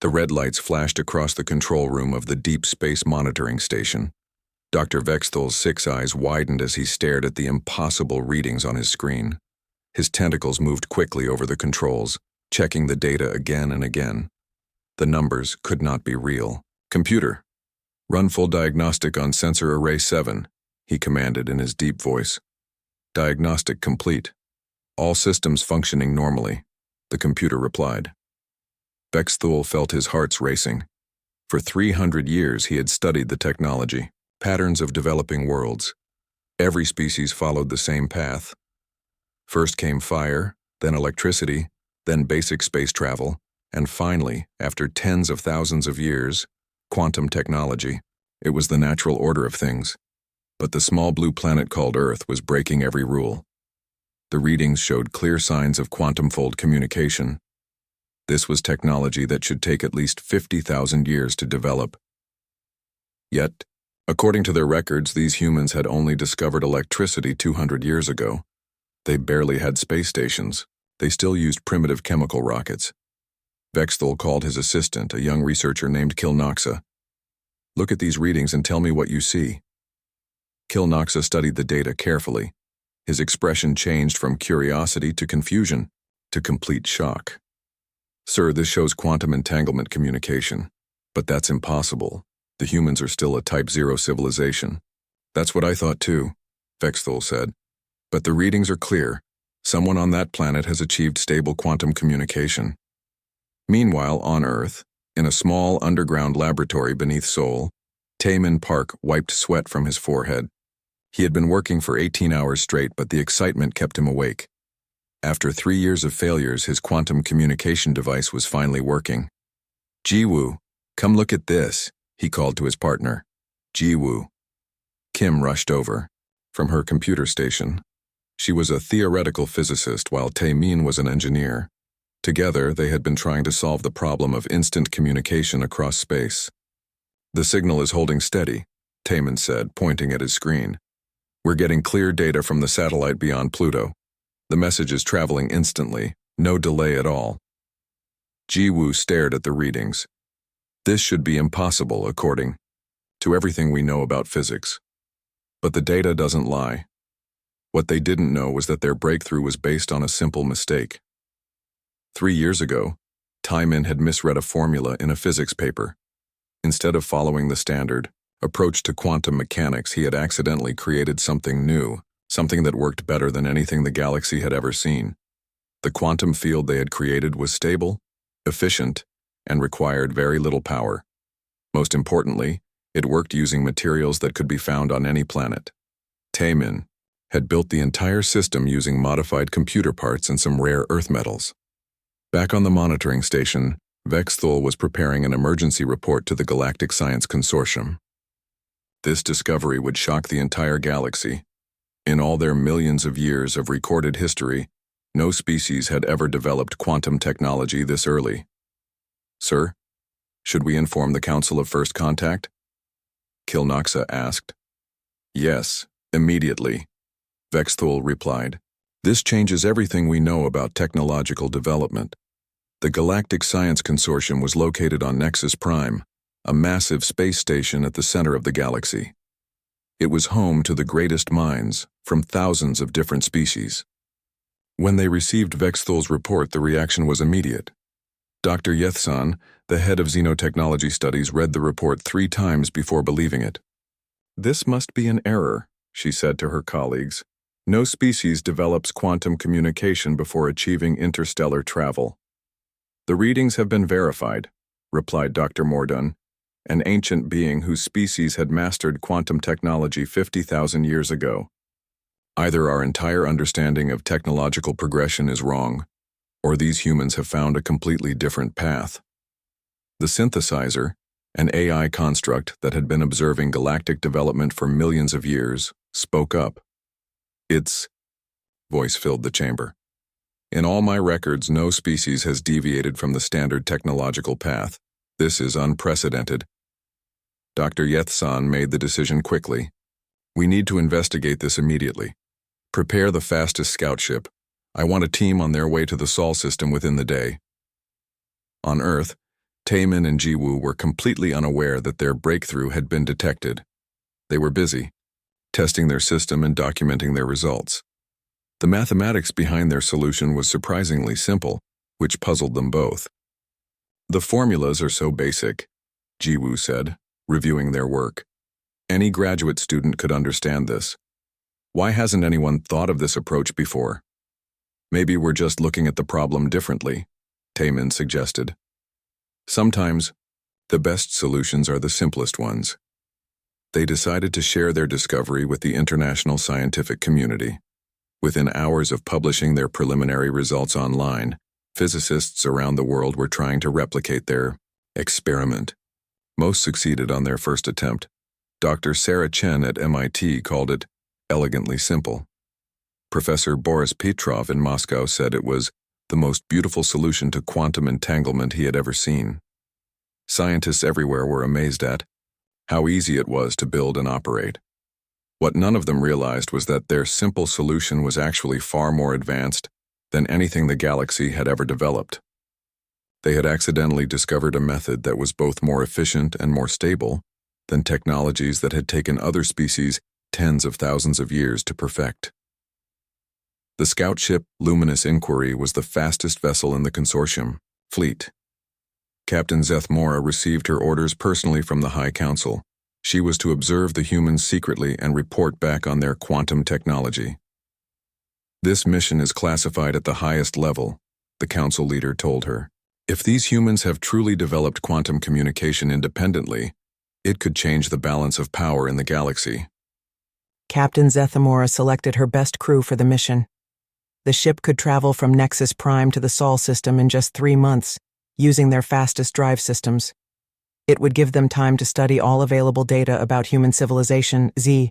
The red lights flashed across the control room of the Deep Space Monitoring Station. Dr. Vexthal's 6 eyes widened as he stared at the impossible readings on his screen. His tentacles moved quickly over the controls, checking the data again and again. The numbers could not be real. "Computer, run full diagnostic on Sensor Array 7, he commanded in his deep voice. "Diagnostic complete. All systems functioning normally," the computer replied. Vexthal felt his heart racing. For 300 years he had studied the technology, patterns of developing worlds. Every species followed the same path. First came fire, then electricity, then basic space travel, and finally, after tens of thousands of years, quantum technology. It was the natural order of things. But the small blue planet called Earth was breaking every rule. The readings showed clear signs of quantum-fold communication. This was technology that should take at least 50,000 years to develop. Yet, according to their records, these humans had only discovered electricity 200 years ago. They barely had space stations. They still used primitive chemical rockets. Vexthal called his assistant, a young researcher named Kilnoxa. "Look at these readings and tell me what you see." Kilnoxa studied the data carefully. His expression changed from curiosity to confusion to complete shock. "Sir, this shows quantum entanglement communication. But that's impossible. The humans are still a Type 0 civilization." "That's what I thought too," Vexthal said. "But the readings are clear. Someone on that planet has achieved stable quantum communication." Meanwhile, on Earth, in a small underground laboratory beneath Sol, Taemin Park wiped sweat from his forehead. He had been working for 18 hours straight, but the excitement kept him awake. After 3 years of failures, his quantum communication device was finally working. "Jiwoo, come look at this," he called to his partner. "Jiwoo." Kim rushed over. From her computer station. She was a theoretical physicist while Taemin was an engineer. Together, they had been trying to solve the problem of instant communication across space. "The signal is holding steady," Taemin said, pointing at his screen. "We're getting clear data from the satellite beyond Pluto. The message is traveling instantly, no delay at all." Jiwoo stared at the readings. This should be impossible according to everything we know about physics. But the data doesn't lie. What they didn't know was that their breakthrough was based on a simple mistake. 3 years ago, Taemin had misread a formula in a physics paper. Instead of following the standard approach to quantum mechanics, he had accidentally created something new, something that worked better than anything the galaxy had ever seen. The quantum field they had created was stable, efficient, and required very little power. Most importantly, it worked using materials that could be found on any planet. Taemin had built the entire system using modified computer parts and some rare earth metals. Back on the monitoring station, Vexthal was preparing an emergency report to the Galactic Science Consortium. This discovery would shock the entire galaxy. In all their millions of years of recorded history, no species had ever developed quantum technology this early. "Sir, should we inform the Council of First Contact?" Kilnoxa asked. "Yes, immediately," Vexthal replied. "This changes everything we know about technological development." The Galactic Science Consortium was located on Nexus Prime, a massive space station at the center of the galaxy. It was home to the greatest minds from thousands of different species. When they received Vexthal's report, the reaction was immediate. Dr. Yethsan, the head of Xenotechnology Studies, read the report 3 times before believing it. "This must be an error," she said to her colleagues. "No species develops quantum communication before achieving interstellar travel." "The readings have been verified," replied Dr. Mordun, an ancient being whose species had mastered quantum technology 50,000 years ago. "Either our entire understanding of technological progression is wrong, or these humans have found a completely different path." The synthesizer, an AI construct that had been observing galactic development for millions of years, spoke up. "Its voice filled the chamber. "In all my records, no species has deviated from the standard technological path. This is unprecedented." Dr. Yethsan made the decision quickly. "We need to investigate this immediately. Prepare the fastest scout ship. I want a team on their way to the Sol system within the day." On Earth, Taemin and Jiwoo were completely unaware that their breakthrough had been detected. They were busy, testing their system and documenting their results. The mathematics behind their solution was surprisingly simple, which puzzled them both. "The formulas are so basic," Jiwoo said, reviewing their work. "Any graduate student could understand this. Why hasn't anyone thought of this approach before?" "Maybe we're just looking at the problem differently," Taemin suggested. "Sometimes, the best solutions are the simplest ones." They decided to share their discovery with the international scientific community. Within hours of publishing their preliminary results online, physicists around the world were trying to replicate their experiment. Most succeeded on their first attempt. Dr. Sarah Chen at MIT called it elegantly simple. Professor Boris Petrov in Moscow said it was the most beautiful solution to quantum entanglement he had ever seen. Scientists everywhere were amazed at how easy it was to build and operate. What none of them realized was that their simple solution was actually far more advanced than anything the galaxy had ever developed. They had accidentally discovered a method that was both more efficient and more stable than technologies that had taken other species tens of thousands of years to perfect. The scout ship Luminous Inquiry was the fastest vessel in the consortium fleet. Captain Zethmora received her orders personally from the High Council. She was to observe the humans secretly and report back on their quantum technology. "This mission is classified at the highest level," the council leader told her. "If these humans have truly developed quantum communication independently, it could change the balance of power in the galaxy." Captain Zethmora selected her best crew for the mission. The ship could travel from Nexus Prime to the Sol system in just 3 months, using their fastest drive systems. It would give them time to study all available data about human civilization, Z.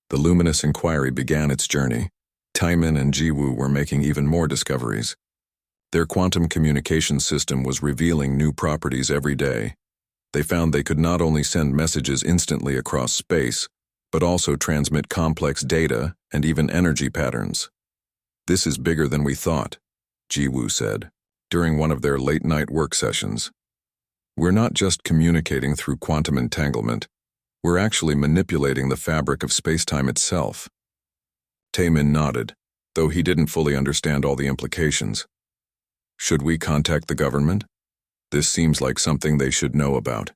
The Luminous Inquiry began its journey. Taemin and Jiwoo were making even more discoveries. Their quantum communication system was revealing new properties every day. They found they could not only send messages instantly across space, but also transmit complex data and even energy patterns. "This is bigger than we thought," Jiwoo said, during one of their late-night work sessions. "We're not just communicating through quantum entanglement, we're actually manipulating the fabric of space-time itself." Taemin nodded, though he didn't fully understand all the implications. "Should we contact the government? This seems like something they should know about."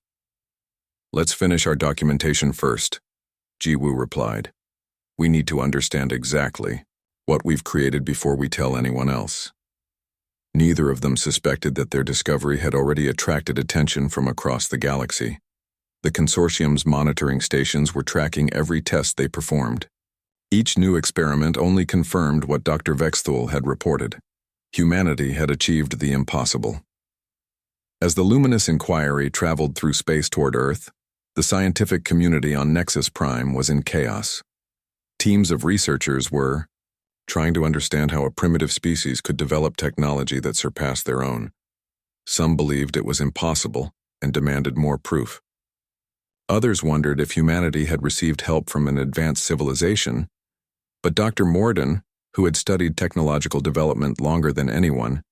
"Let's finish our documentation first," Jiwoo replied. "We need to understand exactly what we've created before we tell anyone else." Neither of them suspected that their discovery had already attracted attention from across the galaxy. The consortium's monitoring stations were tracking every test they performed. Each new experiment only confirmed what Dr. Vexthul had reported. Humanity had achieved the impossible. As the Luminous Inquiry traveled through space toward Earth, the scientific community on Nexus Prime was in chaos. Teams of researchers were trying to understand how a primitive species could develop technology that surpassed their own. Some believed it was impossible and demanded more proof. Others wondered if humanity had received help from an advanced civilization, but Dr. Morden, who had studied technological development longer than anyone,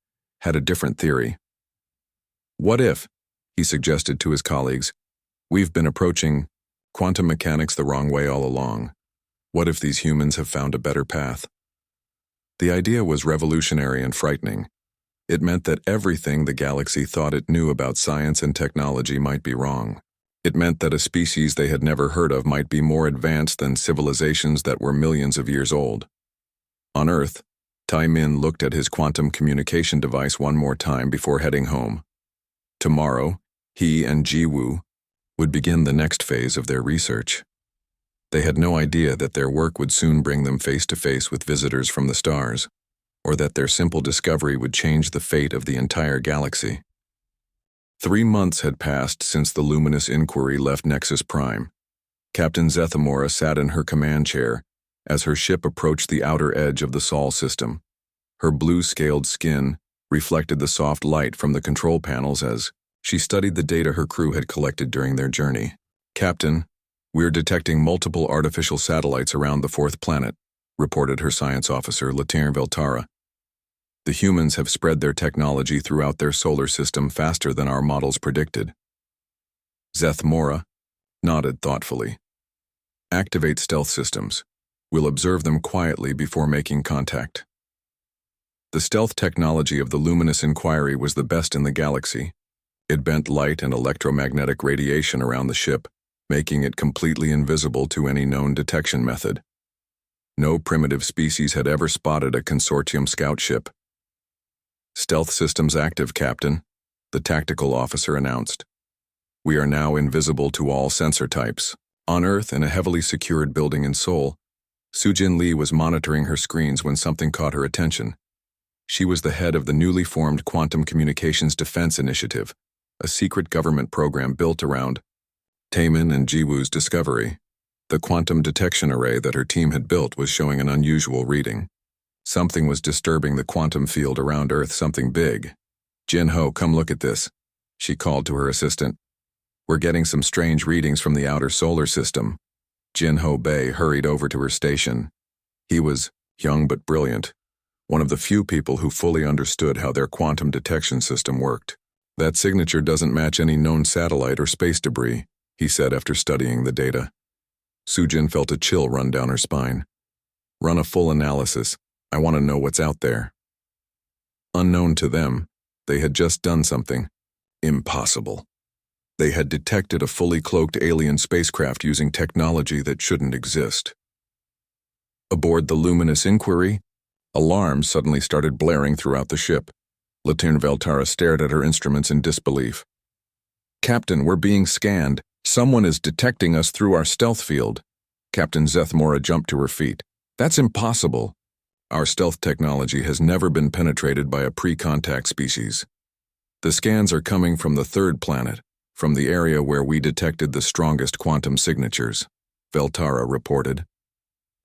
had a different theory. "What if," he suggested to his colleagues, "we've been approaching quantum mechanics the wrong way all along? What if these humans have found a better path?" The idea was revolutionary and frightening. It meant that everything the galaxy thought it knew about science and technology might be wrong. It meant that a species they had never heard of might be more advanced than civilizations that were millions of years old. On Earth, Taemin looked at his quantum communication device one more time before heading home. Tomorrow, he and Jiwoo would begin the next phase of their research. They had no idea that their work would soon bring them face to face with visitors from the stars, or that their simple discovery would change the fate of the entire galaxy. 3 months had passed since the Luminous Inquiry left Nexus Prime. Captain Zethmora sat in her command chair as her ship approached the outer edge of the Sol system. Her blue-scaled skin reflected the soft light from the control panels as she studied the data her crew had collected during their journey. "Captain, we're detecting multiple artificial satellites around the 4th planet," reported her science officer, Latin Veltara. The humans have spread their technology throughout their solar system faster than our models predicted. Zeth Mora nodded thoughtfully. Activate stealth systems. We'll observe them quietly before making contact. The stealth technology of the Luminous Inquiry was the best in the galaxy. It bent light and electromagnetic radiation around the ship, making it completely invisible to any known detection method. No primitive species had ever spotted a consortium scout ship. Stealth systems active, Captain, the tactical officer announced. We are now invisible to all sensor types. On Earth, in a heavily secured building in Seoul, Sujin Lee was monitoring her screens when something caught her attention. She was the head of the newly formed Quantum Communications Defense Initiative, a secret government program built around Taemin and Jiwoo's discovery. The quantum detection array that her team had built was showing an unusual reading. Something was disturbing the quantum field around Earth, something big. Jin-Ho, come look at this, she called to her assistant. We're getting some strange readings from the outer solar system. Jin-Ho Bei hurried over to her station. He was young but brilliant, one of the few people who fully understood how their quantum detection system worked. That signature doesn't match any known satellite or space debris, he said after studying the data. Sujin felt a chill run down her spine. Run a full analysis. I want to know what's out there. Unknown to them, they had just done something impossible. They had detected a fully cloaked alien spacecraft using technology that shouldn't exist. Aboard the Luminous Inquiry, alarms suddenly started blaring throughout the ship. Lieutenant Veltara stared at her instruments in disbelief. Captain, we're being scanned. Someone is detecting us through our stealth field. Captain Zeth Mora jumped to her feet. That's impossible. Our stealth technology has never been penetrated by a pre-contact species. The scans are coming from the third planet, from the area where we detected the strongest quantum signatures, Veltara reported.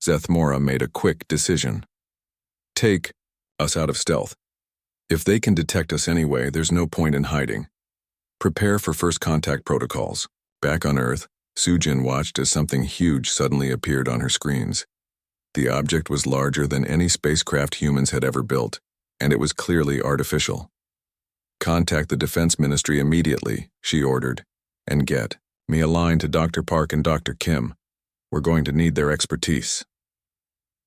Zeth Mora made a quick decision. Take us out of stealth. If they can detect us anyway, there's no point in hiding. Prepare for first contact protocols. Back on Earth, Sujin watched as something huge suddenly appeared on her screens. The object was larger than any spacecraft humans had ever built, and it was clearly artificial. Contact the Defense Ministry immediately, she ordered, and get me a line to Dr. Park and Dr. Kim. We're going to need their expertise.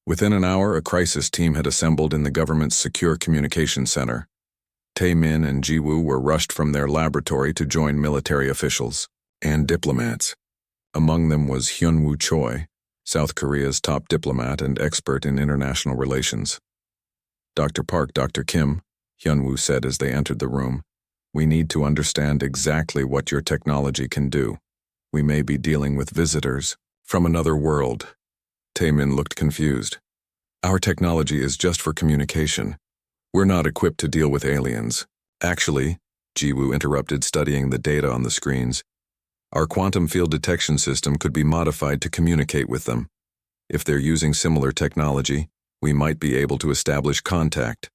Within an hour, a crisis team had assembled in the government's secure communications center. Taemin and Jiwoo were rushed from their laboratory to join military officials and diplomats. Among them was Hyunwoo Choi, South Korea's top diplomat and expert in international relations. Dr. Park, Dr. Kim, Hyunwoo said as they entered the room, we need to understand exactly what your technology can do. We may be dealing with visitors from another world. Taemin looked confused. Our technology is just for communication. We're not equipped to deal with aliens. Actually, Jiwoo interrupted, studying the data on the screens. Our quantum field detection system could be modified to communicate with them. If they're using similar technology, we might be able to establish contact.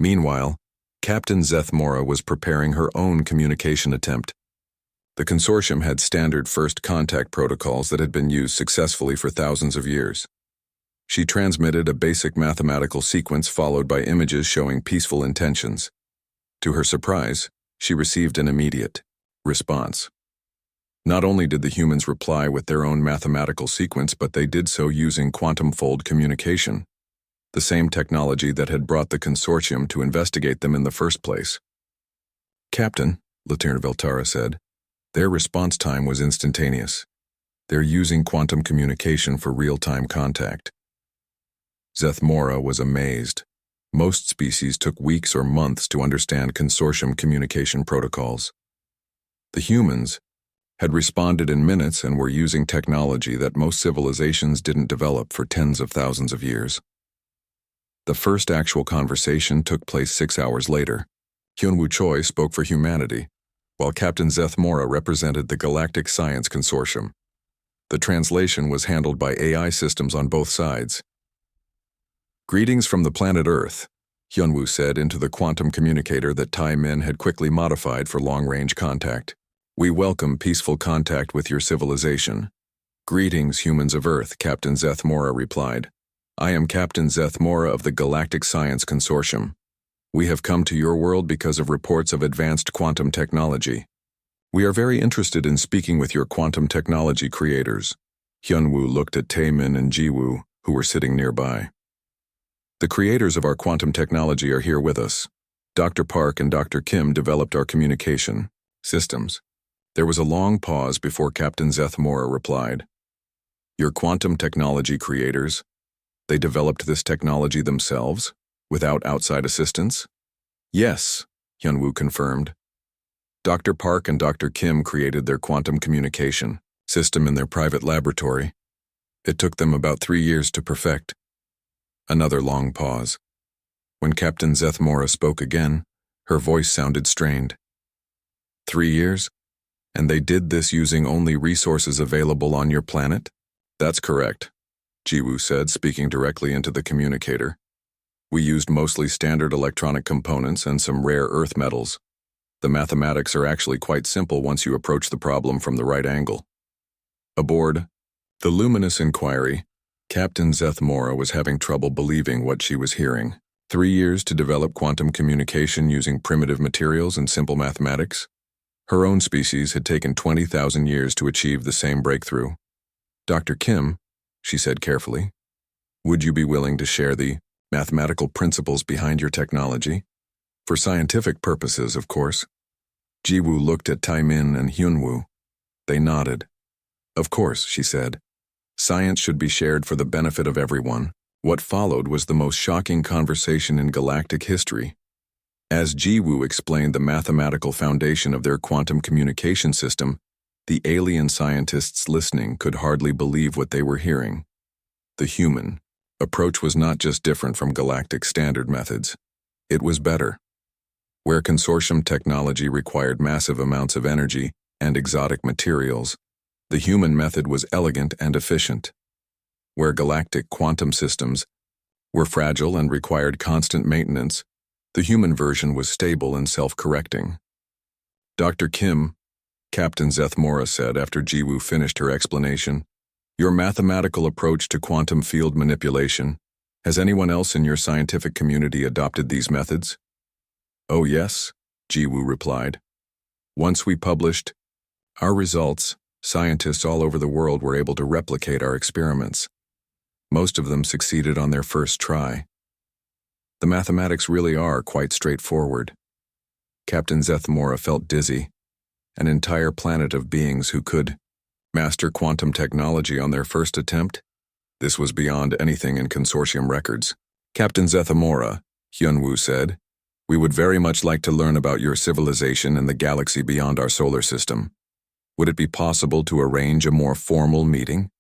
Meanwhile, Captain Zeth Mora was preparing her own communication attempt. The consortium had standard first contact protocols that had been used successfully for thousands of years. She transmitted a basic mathematical sequence followed by images showing peaceful intentions. To her surprise, she received an immediate response. Not only did the humans reply with their own mathematical sequence, but they did so using quantum fold communication, the same technology that had brought the consortium to investigate them in the first place. Captain, Lieutenant Veltara said, their response time was instantaneous. They're using quantum communication for real-time contact. Zeth Mora was amazed. Most species took weeks or months to understand consortium communication protocols. The humans had responded in minutes and were using technology that most civilizations didn't develop for tens of thousands of years. The first actual conversation took place 6 hours later. Hyunwoo Choi spoke for humanity, while Captain Zeth Mora represented the Galactic Science Consortium. The translation was handled by AI systems on both sides. Greetings from the planet Earth, Hyunwoo said into the quantum communicator that Taemin had quickly modified for long-range contact. We welcome peaceful contact with your civilization. Greetings, humans of Earth, Captain Zeth Mora replied. I am Captain Zethmora of the Galactic Science Consortium. We have come to your world because of reports of advanced quantum technology. We are very interested in speaking with your quantum technology creators. Hyunwoo looked at Taemin and Jiwoo, who were sitting nearby. The creators of our quantum technology are here with us. Dr. Park and Dr. Kim developed our communication systems. There was a long pause before Captain Zethmora replied. Your quantum technology creators? They developed this technology themselves, without outside assistance? Yes, Hyunwoo confirmed. Dr. Park and Dr. Kim created their quantum communication system in their private laboratory. It took them about 3 years to perfect. Another long pause. When Captain Zethmora spoke again, her voice sounded strained. 3 years? And they did this using only resources available on your planet? That's correct, Jiwoo said, speaking directly into the communicator. We used mostly standard electronic components and some rare earth metals. The mathematics are actually quite simple once you approach the problem from the right angle. Aboard the Luminous Inquiry, Captain Zethmora was having trouble believing what she was hearing. 3 years to develop quantum communication using primitive materials and simple mathematics? Her own species had taken 20,000 years to achieve the same breakthrough. Dr. Kim, she said carefully, would you be willing to share the mathematical principles behind your technology? For scientific purposes, of course. Jiwoo looked at Taemin and Hyunwoo. They nodded. Of course, she said. Science should be shared for the benefit of everyone. What followed was the most shocking conversation in galactic history. As Jiwoo explained the mathematical foundation of their quantum communication system, the alien scientists listening could hardly believe what they were hearing. The human approach was not just different from galactic standard methods. It was better. Where consortium technology required massive amounts of energy and exotic materials, the human method was elegant and efficient. Where galactic quantum systems were fragile and required constant maintenance, the human version was stable and self-correcting. Dr. Kim, Captain Zethmora said after Jiwoo finished her explanation, your mathematical approach to quantum field manipulation, has anyone else in your scientific community adopted these methods? Oh yes, Jiwoo replied. Once we published our results, scientists all over the world were able to replicate our experiments. Most of them succeeded on their first try. The mathematics really are quite straightforward. Captain Zethmora felt dizzy. An entire planet of beings who could master quantum technology on their first attempt? This was beyond anything in consortium records. Captain Zethmora, Hyunwoo said, we would very much like to learn about your civilization and the galaxy beyond our solar system. Would it be possible to arrange a more formal meeting?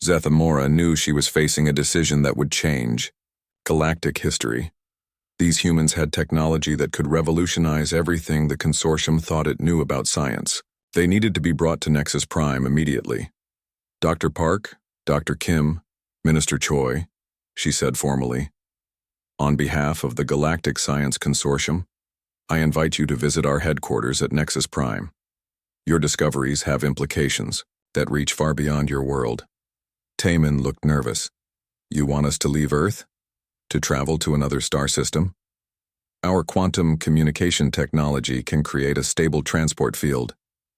Zethmora knew she was facing a decision that would change galactic history. These humans had technology that could revolutionize everything the consortium thought it knew about science. They needed to be brought to Nexus Prime immediately. Dr. Park, Dr. Kim, Minister Choi, she said formally. On behalf of the Galactic Science Consortium, I invite you to visit our headquarters at Nexus Prime. Your discoveries have implications that reach far beyond your world. Taemin looked nervous. You want us to leave Earth? To travel to another star system? Our quantum communication technology can create a stable transport field,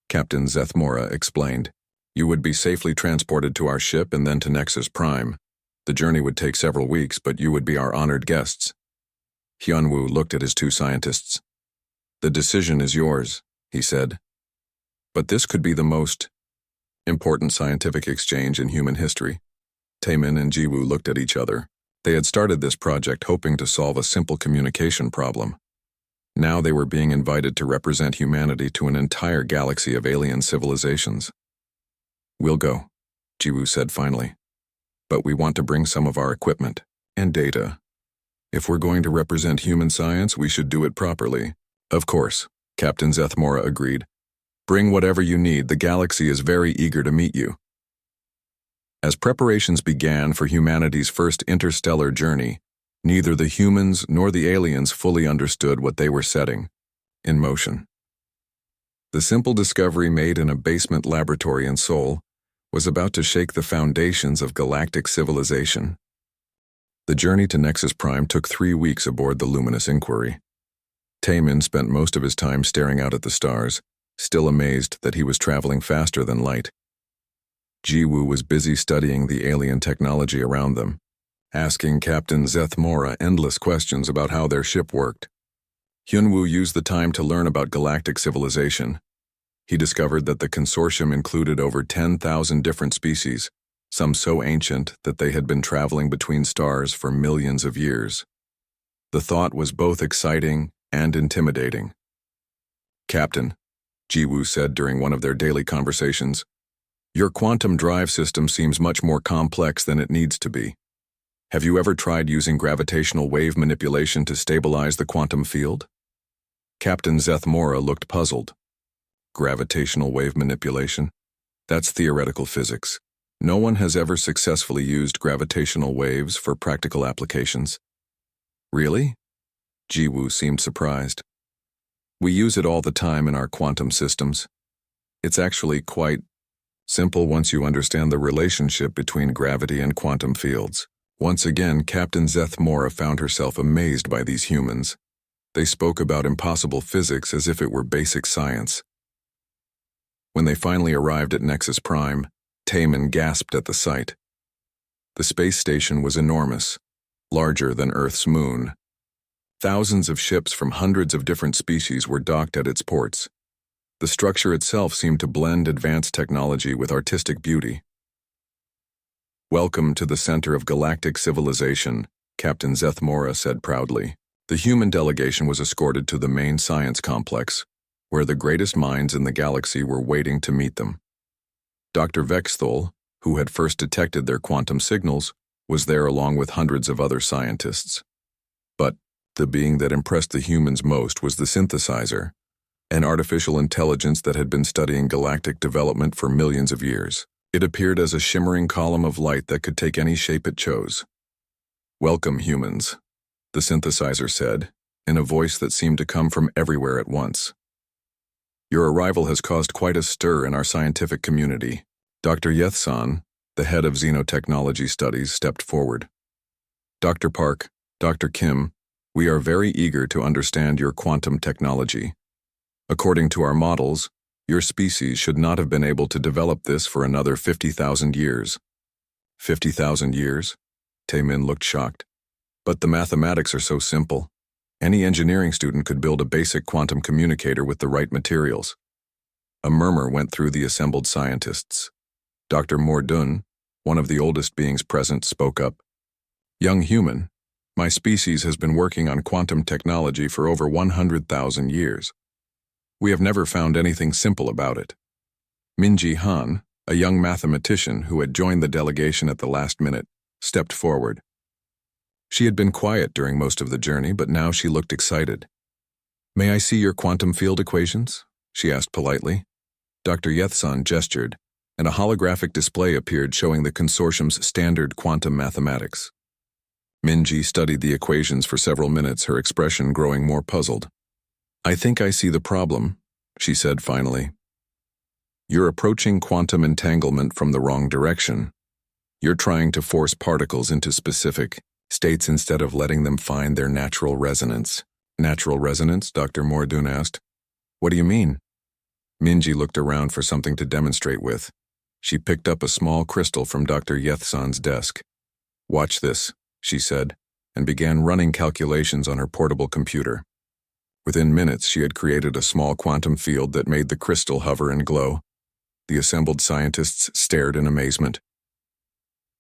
Captain Zethmora explained. You would be safely transported to our ship and then to Nexus Prime. The journey would take several weeks, but you would be our honored guests. Hyunwoo looked at his two scientists. The decision is yours, he said. But this could be the most important scientific exchange in human history. Taemin and Jiwoo looked at each other. They had started this project hoping to solve a simple communication problem. Now they were being invited to represent humanity to an entire galaxy of alien civilizations. We'll go, Jiwoo said finally. But we want to bring some of our equipment and data. If we're going to represent human science, we should do it properly. Of course, Captain Zethmora agreed. Bring whatever you need. The galaxy is very eager to meet you. As preparations began for humanity's first interstellar journey, neither the humans nor the aliens fully understood what they were setting in motion. The simple discovery made in a basement laboratory in Seoul was about to shake the foundations of galactic civilization. The journey to Nexus Prime took 3 weeks aboard the luminous Inquiry. Taemin spent most of his time staring out at the stars, still amazed that he was traveling faster than light. Jiwoo was busy studying the alien technology around them, asking Captain Zethmora endless questions about how their ship worked. Hyunwoo used the time to learn about galactic civilization. He discovered that the consortium included over 10,000 different species, some so ancient that they had been traveling between stars for millions of years. The thought was both exciting and intimidating. "Captain," Jiwoo said during one of their daily conversations, "your quantum drive system seems much more complex than it needs to be. Have you ever tried using gravitational wave manipulation to stabilize the quantum field?" Captain Zethmora looked puzzled. Gravitational wave manipulation? That's theoretical physics. No one has ever successfully used gravitational waves for practical applications. Really? Jiwoo seemed surprised. We use it all the time in our quantum systems. It's actually quite simple once you understand the relationship between gravity and quantum fields. Once again, Captain Zethmora found herself amazed by these humans. They spoke about impossible physics as if it were basic science. When they finally arrived at Nexus Prime, Taemin gasped at the sight. The space station was enormous, larger than Earth's moon. Thousands of ships from hundreds of different species were docked at its ports. The structure itself seemed to blend advanced technology with artistic beauty. "Welcome to the center of galactic civilization," Captain Zethmora said proudly. The human delegation was escorted to the main science complex, where the greatest minds in the galaxy were waiting to meet them. Dr. Vexthol, who had first detected their quantum signals, was there along with hundreds of other scientists. But the being that impressed the humans most was the synthesizer, an artificial intelligence that had been studying galactic development for millions of years. It appeared as a shimmering column of light that could take any shape it chose. "Welcome, humans," the synthesizer said, in a voice that seemed to come from everywhere at once. "Your arrival has caused quite a stir in our scientific community." Dr. Yethsan, the head of Xenotechnology Studies, stepped forward. "Dr. Park, Dr. Kim, we are very eager to understand your quantum technology. According to our models, your species should not have been able to develop this for another 50,000 years. 50,000 years? Taemin looked shocked. But the mathematics are so simple. Any engineering student could build a basic quantum communicator with the right materials. A murmur went through the assembled scientists. Dr. Mordun, one of the oldest beings present, spoke up. "Young human, my species has been working on quantum technology for over 100,000 years. We have never found anything simple about it." Minji Han, a young mathematician who had joined the delegation at the last minute, stepped forward. She had been quiet during most of the journey, but now she looked excited. "May I see your quantum field equations?" she asked politely. Dr. Yethsan gestured, and a holographic display appeared showing the consortium's standard quantum mathematics. Minji studied the equations for several minutes, her expression growing more puzzled. "I think I see the problem," she said finally. "You're approaching quantum entanglement from the wrong direction. You're trying to force particles into specific states instead of letting them find their natural resonance." "Natural resonance?" Dr. Mordun asked. "What do you mean?" Minji looked around for something to demonstrate with. She picked up a small crystal from Dr. Yethsan's desk. "Watch this," she said, and began running calculations on her portable computer. Within minutes, she had created a small quantum field that made the crystal hover and glow. The assembled scientists stared in amazement.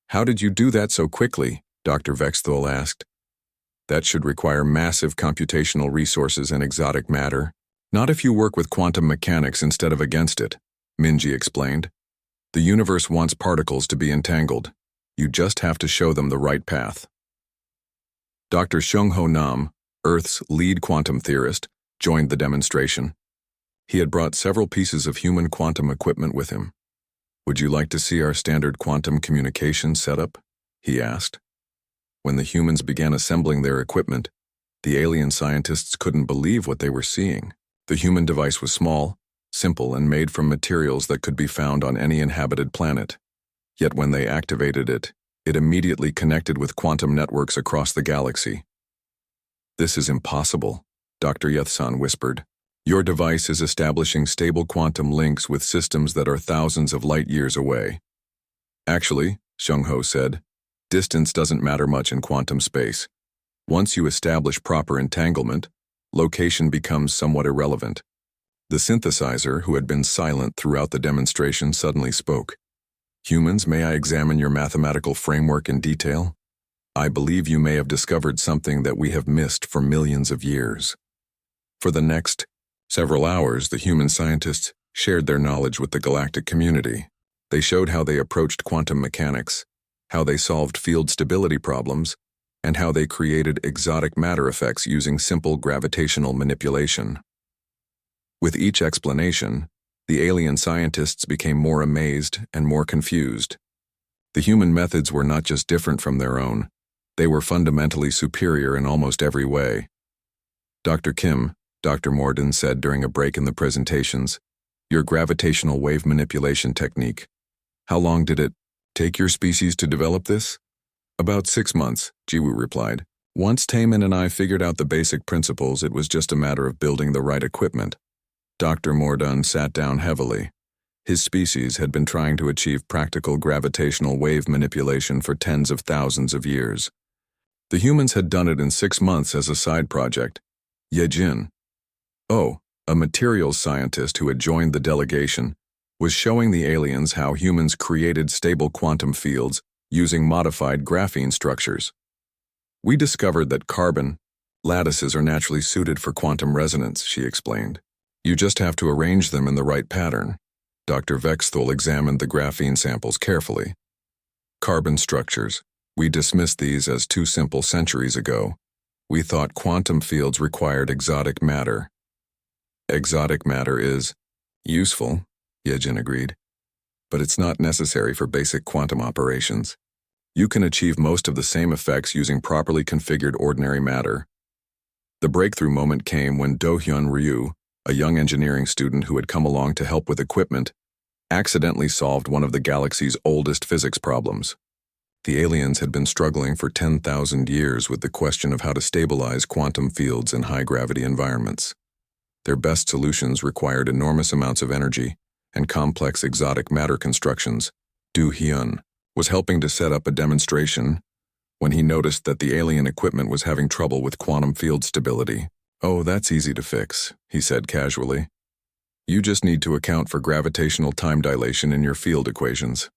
"How did you do that so quickly?" Dr. Vexthol asked. "That should require massive computational resources and exotic matter. Not if you work with quantum mechanics instead of against it," Minji explained. "The universe wants particles to be entangled. You just have to show them the right path." Dr. Seung-ho Nam, Earth's lead quantum theorist, joined the demonstration. He had brought several pieces of human quantum equipment with him. "Would you like to see our standard quantum communication setup?" he asked. When the humans began assembling their equipment, the alien scientists couldn't believe what they were seeing. The human device was small, simple, and made from materials that could be found on any inhabited planet. Yet when they activated it, It immediately connected with quantum networks across the galaxy. "This is impossible," Dr. Yethsan whispered. "Your device is establishing stable quantum links with systems that are thousands of light years away." "Actually," Xiong-Ho said, "distance doesn't matter much in quantum space. Once you establish proper entanglement, location becomes somewhat irrelevant." The synthesizer, who had been silent throughout the demonstration, suddenly spoke. "Humans, may I examine your mathematical framework in detail? I believe you may have discovered something that we have missed for millions of years." For the next several hours, the human scientists shared their knowledge with the galactic community. They showed how they approached quantum mechanics, how they solved field stability problems, and how they created exotic matter effects using simple gravitational manipulation. With each explanation, the alien scientists became more amazed and more confused. The human methods were not just different from their own, they were fundamentally superior in almost every way. "Dr. Kim," Dr. Morden said during a break in the presentations, "your gravitational wave manipulation technique. How long did it take your species to develop this?" "About 6 months, Jiwoo replied. "Once Taemin and I figured out the basic principles, it was just a matter of building the right equipment." Dr. Morden sat down heavily. His species had been trying to achieve practical gravitational wave manipulation for tens of thousands of years. The humans had done it in 6 months as a side project. Yejin, a materials scientist who had joined the delegation, was showing the aliens how humans created stable quantum fields using modified graphene structures. "We discovered that carbon lattices are naturally suited for quantum resonance," she explained. "You just have to arrange them in the right pattern." Dr. Vexthal examined the graphene samples carefully. "Carbon structures. We dismissed these as too simple centuries ago. We thought quantum fields required exotic matter." "Exotic matter is useful," Yejin agreed, "but it's not necessary for basic quantum operations. You can achieve most of the same effects using properly configured ordinary matter." The breakthrough moment came when Do-hyun Ryu, a young engineering student who had come along to help with equipment, accidentally solved one of the galaxy's oldest physics problems. The aliens had been struggling for 10,000 years with the question of how to stabilize quantum fields in high-gravity environments. Their best solutions required enormous amounts of energy and complex exotic matter constructions. Do-hyun was helping to set up a demonstration when he noticed that the alien equipment was having trouble with quantum field stability. "Oh, that's easy to fix," he said casually. "You just need to account for gravitational time dilation in your field equations."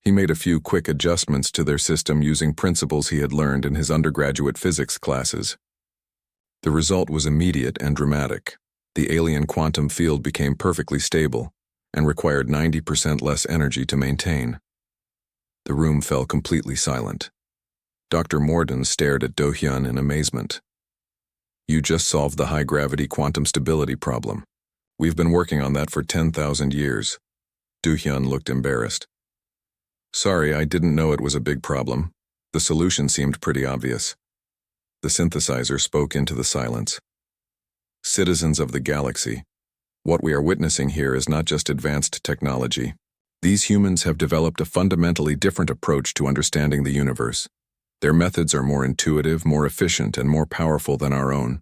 He made a few quick adjustments to their system using principles he had learned in his undergraduate physics classes. The result was immediate and dramatic. The alien quantum field became perfectly stable and required 90% less energy to maintain. The room fell completely silent. Dr. Morden stared at Do-hyun in amazement. "You just solved the high-gravity quantum stability problem. We've been working on that for 10,000 years. Do-hyun looked embarrassed. "Sorry, I didn't know it was a big problem. The solution seemed pretty obvious." The synthesizer spoke into the silence. "Citizens of the galaxy, what we are witnessing here is not just advanced technology. These humans have developed a fundamentally different approach to understanding the universe. Their methods are more intuitive, more efficient, and more powerful than our own."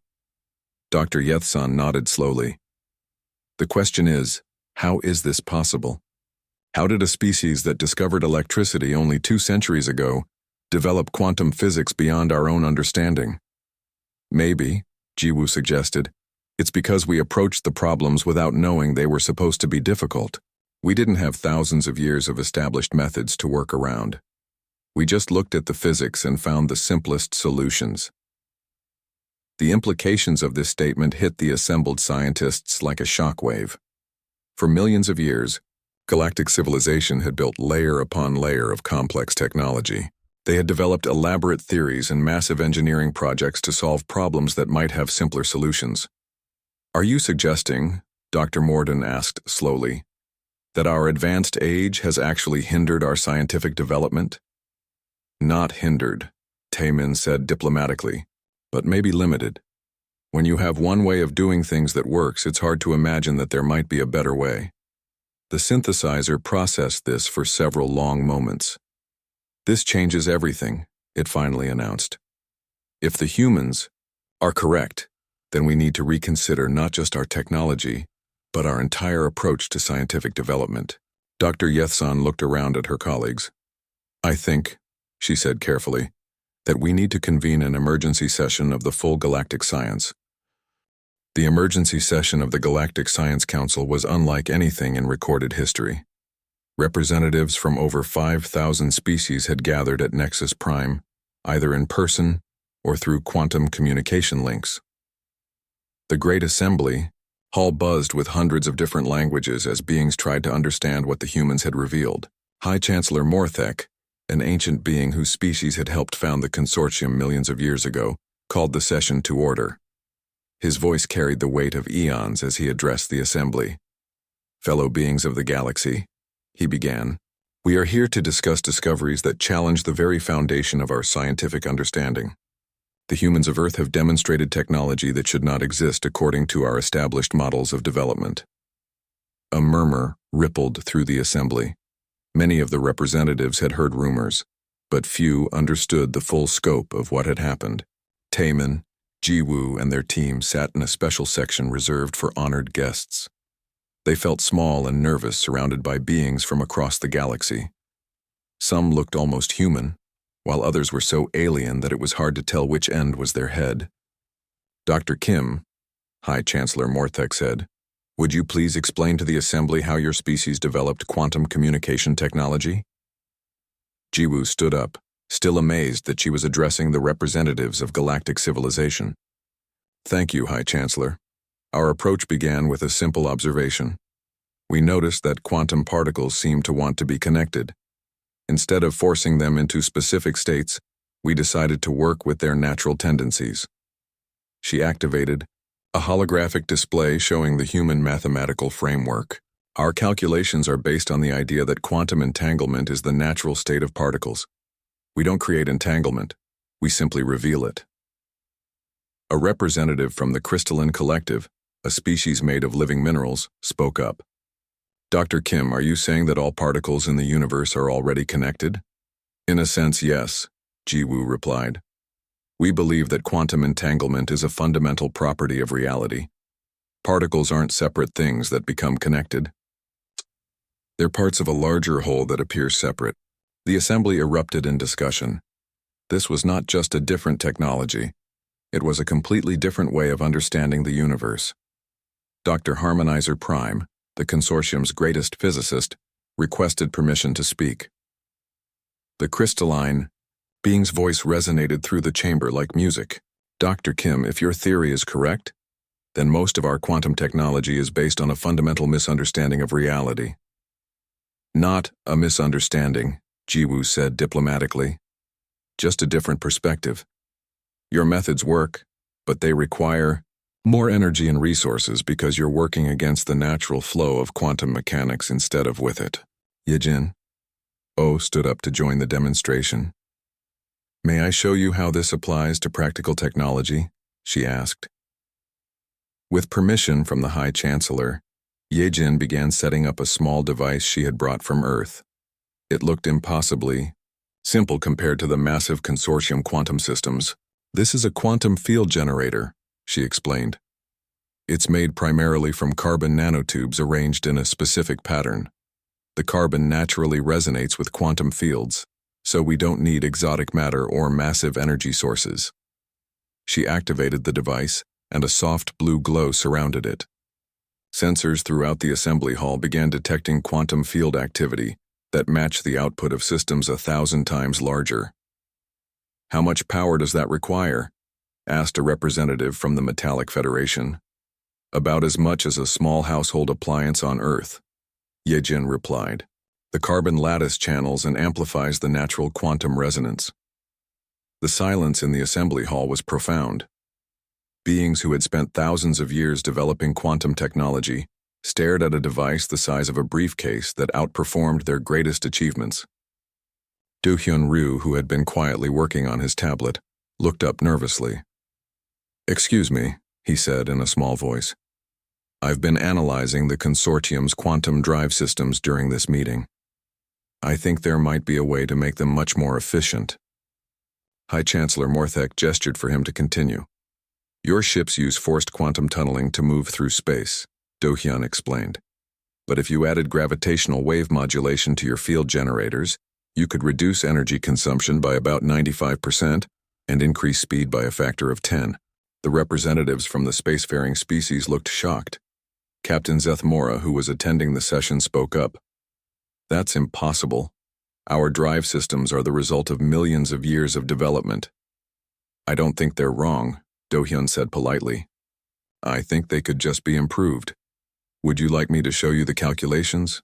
Dr. Yethsan nodded slowly. "The question is, how is this possible? How did a species that discovered electricity only 2 centuries ago develop quantum physics beyond our own understanding?" "Maybe," Jiwoo suggested, "it's because we approached the problems without knowing they were supposed to be difficult. We didn't have thousands of years of established methods to work around. We just looked at the physics and found the simplest solutions." The implications of this statement hit the assembled scientists like a shockwave. For millions of years, galactic civilization had built layer upon layer of complex technology. They had developed elaborate theories and massive engineering projects to solve problems that might have simpler solutions. "Are you suggesting," Dr. Morden asked slowly, "that our advanced age has actually hindered our scientific development?" "Not hindered," Taemin said diplomatically, "but maybe limited. When you have one way of doing things that works, it's hard to imagine that there might be a better way." The synthesizer processed this for several long moments. This changes everything, it finally announced. If the humans are correct, then we need to reconsider not just our technology, but our entire approach to scientific development. Dr. Yethsan looked around at her colleagues. I think, she said carefully, that we need to convene an emergency session of the full Galactic Science. The emergency session of the Galactic Science Council was unlike anything in recorded history. Representatives from over 5,000 species had gathered at Nexus Prime, either in person or through quantum communication links. The Great Assembly hall buzzed with hundreds of different languages as beings tried to understand what the humans had revealed. High Chancellor Morthek, an ancient being whose species had helped found the consortium millions of years ago, called the session to order. His voice carried the weight of eons as he addressed the assembly. Fellow beings of the galaxy, he began, we are here to discuss discoveries that challenge the very foundation of our scientific understanding. The humans of Earth have demonstrated technology that should not exist according to our established models of development. A murmur rippled through the assembly. Many of the representatives had heard rumors, but few understood the full scope of what had happened. Taemin, Jiwoo, and their team sat in a special section reserved for honored guests. They felt small and nervous, surrounded by beings from across the galaxy. Some looked almost human, while others were so alien that it was hard to tell which end was their head. Dr. Kim, High Chancellor Morthek said, would you please explain to the assembly how your species developed quantum communication technology? Jiwoo stood up, still amazed that she was addressing the representatives of galactic civilization. Thank you, High Chancellor. Our approach began with a simple observation. We noticed that quantum particles seemed to want to be connected. Instead of forcing them into specific states, we decided to work with their natural tendencies. She activated a holographic display showing the human mathematical framework. Our calculations are based on the idea that quantum entanglement is the natural state of particles. We don't create entanglement, we simply reveal it. A representative from the Crystalline Collective, a species made of living minerals, spoke up. Dr. Kim, are you saying that all particles in the universe are already connected? In a sense, yes, Jiwoo replied. We believe that quantum entanglement is a fundamental property of reality. Particles aren't separate things that become connected. They're parts of a larger whole that appear separate. The assembly erupted in discussion. This was not just a different technology. It was a completely different way of understanding the universe. Dr. Harmonizer Prime, the consortium's greatest physicist, requested permission to speak. The crystalline being's voice resonated through the chamber like music. Dr. Kim, if your theory is correct, then most of our quantum technology is based on a fundamental misunderstanding of reality. Not a misunderstanding, Jiwoo said diplomatically. Just a different perspective. Your methods work, but they require more energy and resources because you're working against the natural flow of quantum mechanics instead of with it. Yejin. Oh stood up to join the demonstration. May I show you how this applies to practical technology? She asked. With permission from the High Chancellor, Yejin began setting up a small device she had brought from Earth. It looked impossibly simple compared to the massive consortium quantum systems. This is a quantum field generator, she explained. It's made primarily from carbon nanotubes arranged in a specific pattern. The carbon naturally resonates with quantum fields, so we don't need exotic matter or massive energy sources. She activated the device, and a soft blue glow surrounded it. Sensors throughout the assembly hall began detecting quantum field activity that matched the output of systems 1,000 times larger. How much power does that require? Asked a representative from the Metallic Federation. About as much as a small household appliance on Earth, Yejin replied. The carbon lattice channels and amplifies the natural quantum resonance. The silence in the assembly hall was profound. Beings who had spent thousands of years developing quantum technology stared at a device the size of a briefcase that outperformed their greatest achievements. Do-hyun Ryu, who had been quietly working on his tablet, looked up nervously. Excuse me, he said in a small voice. I've been analyzing the consortium's quantum drive systems during this meeting. I think there might be a way to make them much more efficient. High Chancellor Morthek gestured for him to continue. Your ships use forced quantum tunneling to move through space, Do-hyun explained. But if you added gravitational wave modulation to your field generators, you could reduce energy consumption by about 95% and increase speed by a factor of 10. The representatives from the spacefaring species looked shocked. Captain Zethmora, who was attending the session, spoke up. That's impossible. Our drive systems are the result of millions of years of development. I don't think they're wrong, Do-hyun said politely. I think they could just be improved. Would you like me to show you the calculations?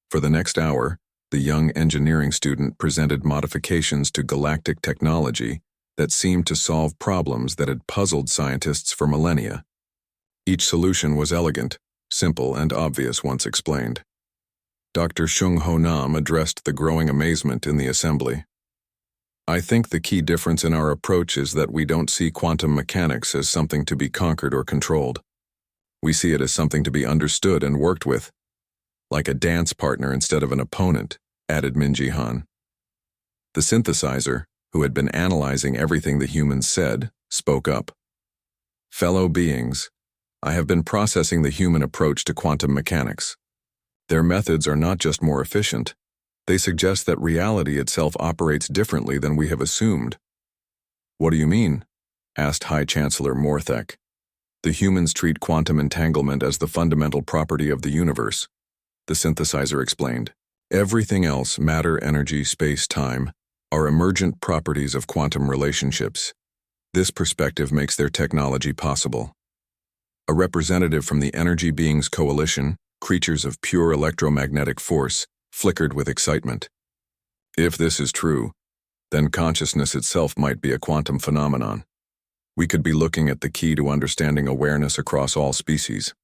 For the next hour, the young engineering student presented modifications to galactic technology that seemed to solve problems that had puzzled scientists for millennia. Each solution was elegant, simple, and obvious once explained. Dr. Shung Ho Nam addressed the growing amazement in the assembly. I think the key difference in our approach is that we don't see quantum mechanics as something to be conquered or controlled. We see it as something to be understood and worked with, like a dance partner instead of an opponent, added Min Ji-han. The synthesizer, who had been analyzing everything the humans said, spoke up. Fellow beings, I have been processing the human approach to quantum mechanics. Their methods are not just more efficient, they suggest that reality itself operates differently than we have assumed. What do you mean? Asked High Chancellor Morthek. The humans treat quantum entanglement as the fundamental property of the universe, the synthesizer explained. Everything else, matter, energy, space, time, are emergent properties of quantum relationships. This perspective makes their technology possible. A representative from the Energy Beings Coalition, creatures of pure electromagnetic force, flickered with excitement. If this is true, then consciousness itself might be a quantum phenomenon. We could be looking at the key to understanding awareness across all species.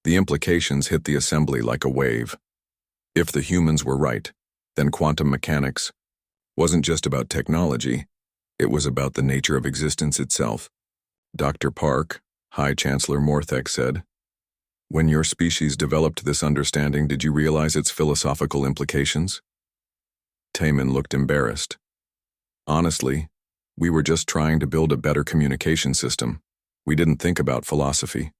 The implications hit the assembly like a wave. If the humans were right, then quantum mechanics wasn't just about technology, it was about the nature of existence itself. Dr. Park, High Chancellor Morthek said, when your species developed this understanding, did you realize its philosophical implications? Taemin looked embarrassed. Honestly, we were just trying to build a better communication system. We didn't think about philosophy.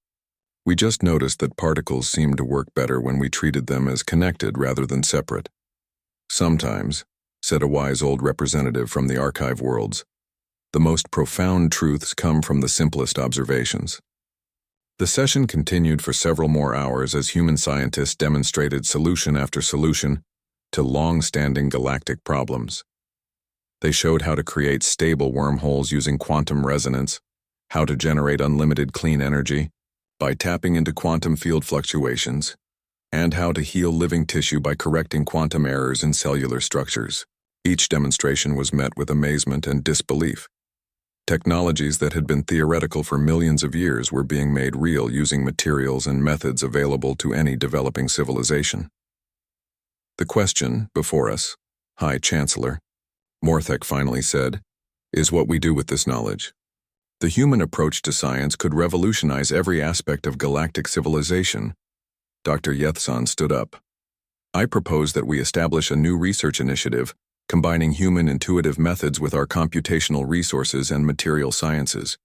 We just noticed that particles seemed to work better when we treated them as connected rather than separate. Sometimes, said a wise old representative from the archive worlds, the most profound truths come from the simplest observations. The session continued for several more hours as human scientists demonstrated solution after solution to long-standing galactic problems. They showed how to create stable wormholes using quantum resonance, how to generate unlimited clean energy by tapping into quantum field fluctuations, and how to heal living tissue by correcting quantum errors in cellular structures. Each demonstration was met with amazement and disbelief. Technologies that had been theoretical for millions of years were being made real using materials and methods available to any developing civilization. The question before us, High Chancellor, Morthek finally said, is what we do with this knowledge. The human approach to science could revolutionize every aspect of galactic civilization. Dr. Yethsan stood up. I propose that we establish a new research initiative combining human intuitive methods with our computational resources and material sciences.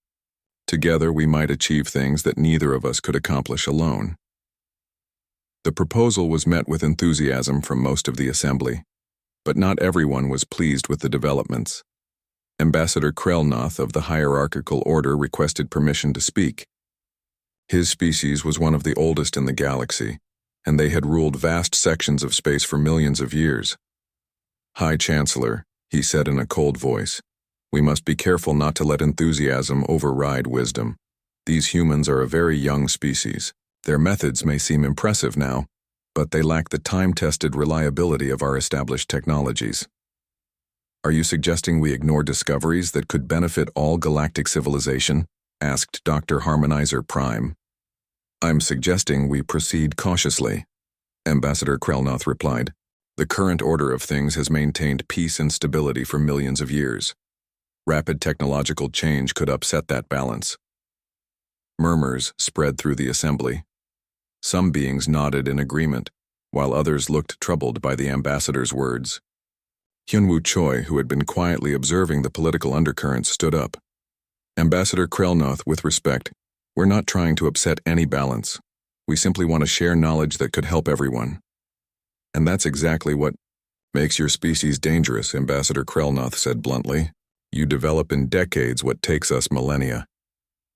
Together we might achieve things that neither of us could accomplish alone. The proposal was met with enthusiasm from most of the assembly, but not everyone was pleased with the developments. Ambassador Krelnoth of the Hierarchical Order requested permission to speak. His species was one of the oldest in the galaxy, and they had ruled vast sections of space for millions of years. High Chancellor, he said in a cold voice, we must be careful not to let enthusiasm override wisdom. These humans are a very young species. Their methods may seem impressive now, but they lack the time-tested reliability of our established technologies. Are you suggesting we ignore discoveries that could benefit all galactic civilization? Asked Dr. Harmonizer Prime. I'm suggesting we proceed cautiously, Ambassador Krelnoth replied. The current order of things has maintained peace and stability for millions of years. Rapid technological change could upset that balance. Murmurs spread through the assembly. Some beings nodded in agreement, while others looked troubled by the ambassador's words. Hyunwoo Choi, who had been quietly observing the political undercurrents, stood up. "Ambassador Krelnoth, with respect, we're not trying to upset any balance. We simply want to share knowledge that could help everyone." "And that's exactly what makes your species dangerous," Ambassador Krelnoth said bluntly. "You develop in decades what takes us millennia.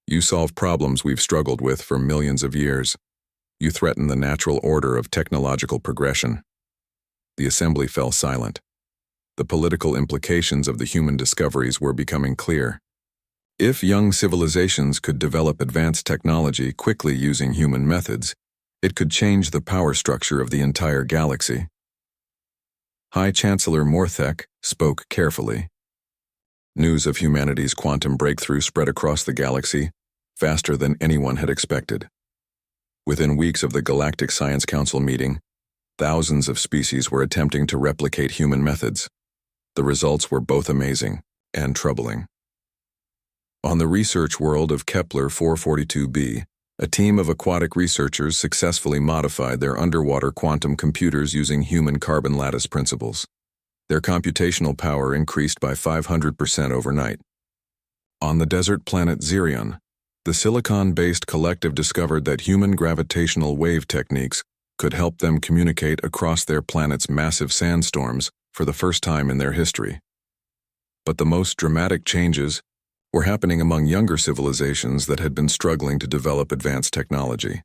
You solve problems we've struggled with for millions of years. You threaten the natural order of technological progression." The assembly fell silent. The political implications of the human discoveries were becoming clear. If young civilizations could develop advanced technology quickly using human methods, it could change the power structure of the entire galaxy. High Chancellor Morthek spoke carefully. News of humanity's quantum breakthrough spread across the galaxy faster than anyone had expected. Within weeks of the Galactic Science Council meeting, thousands of species were attempting to replicate human methods. The results were both amazing and troubling. On the research world of Kepler 442b, a team of aquatic researchers successfully modified their underwater quantum computers using human carbon lattice principles. Their computational power increased by 500% overnight. On the desert planet Xerion, the silicon-based collective discovered that human gravitational wave techniques could help them communicate across their planet's massive sandstorms for the first time in their history. But the most dramatic changes were happening among younger civilizations that had been struggling to develop advanced technology.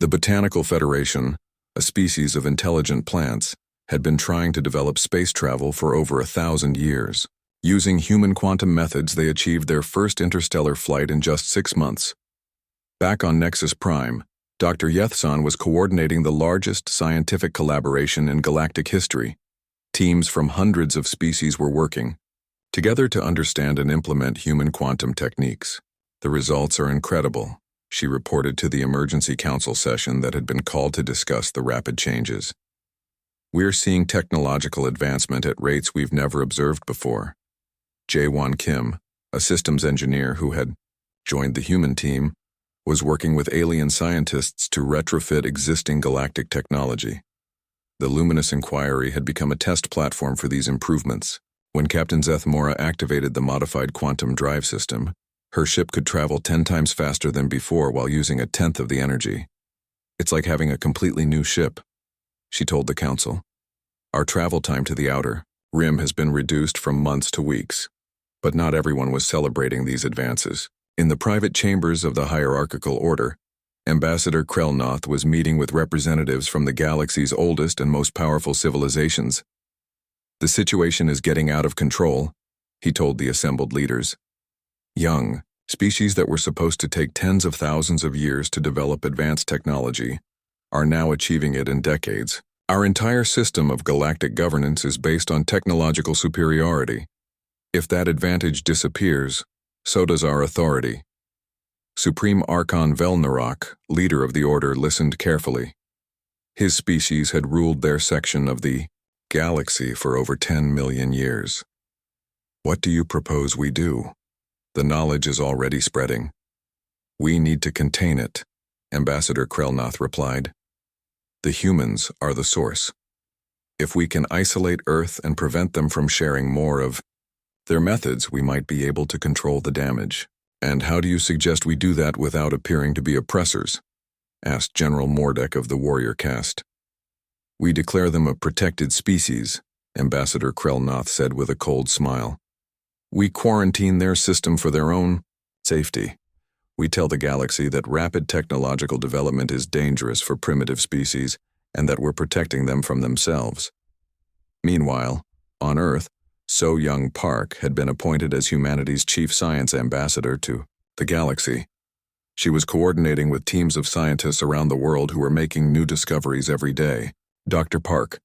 The Botanical Federation, a species of intelligent plants, had been trying to develop space travel for over 1,000 years. Using human quantum methods, they achieved their first interstellar flight in just 6 months. Back on Nexus Prime, Dr. Yethsan was coordinating the largest scientific collaboration in galactic history. Teams from hundreds of species were working together to understand and implement human quantum techniques. "The results are incredible," she reported to the emergency council session that had been called to discuss the rapid changes. "We're seeing technological advancement at rates we've never observed before." Jae-won Kim, a systems engineer who had joined the human team, was working with alien scientists to retrofit existing galactic technology. The Luminous Inquiry had become a test platform for these improvements. When Captain Zethmora activated the modified quantum drive system, her ship could travel 10 times faster than before while using a tenth of the energy. "It's like having a completely new ship," she told the council. "Our travel time to the outer rim has been reduced from months to weeks." But not everyone was celebrating these advances. In the private chambers of the hierarchical order, Ambassador Krelnoth was meeting with representatives from the galaxy's oldest and most powerful civilizations. "The situation is getting out of control," he told the assembled leaders. "Young species that were supposed to take tens of thousands of years to develop advanced technology are now achieving it in decades. Our entire system of galactic governance is based on technological superiority. If that advantage disappears, so does our authority." Supreme Archon Velnarok, leader of the Order, listened carefully. His species had ruled their section of the galaxy for over 10 million years. "What do you propose we do? The knowledge is already spreading. We need to contain it," Ambassador Krelnoth replied. "The humans are the source. If we can isolate Earth and prevent them from sharing more of their methods, we might be able to control the damage." "And how do you suggest we do that without appearing to be oppressors?" asked General Mordek of the warrior caste. "We declare them a protected species," Ambassador Krelnoth said with a cold smile. "We quarantine their system for their own safety. We tell the galaxy that rapid technological development is dangerous for primitive species and that we're protecting them from themselves." Meanwhile, on Earth, So Young Park had been appointed as humanity's chief science ambassador to the galaxy. She was coordinating with teams of scientists around the world who were making new discoveries every day. "Dr. Park,"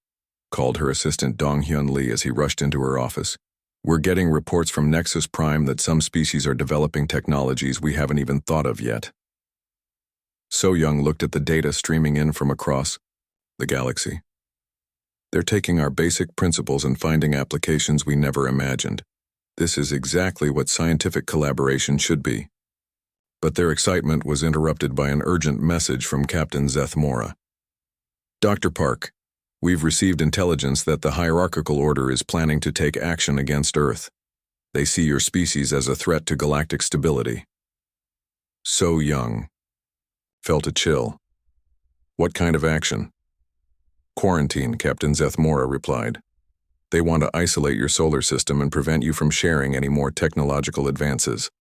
called her assistant Dong-hyun Lee as he rushed into her office. "We're getting reports from Nexus Prime that some species are developing technologies we haven't even thought of yet." So Young looked at the data streaming in from across the galaxy. "They're taking our basic principles and finding applications we never imagined. This is exactly what scientific collaboration should be." But their excitement was interrupted by an urgent message from Captain Zethmora. Dr. Park, we've received intelligence that the hierarchical order is planning to take action against Earth. They see your species as a threat to galactic stability. So Young felt a chill. What kind of action? Quarantine, Captain Zethmora replied. They want to isolate your solar system and prevent you from sharing any more technological advances.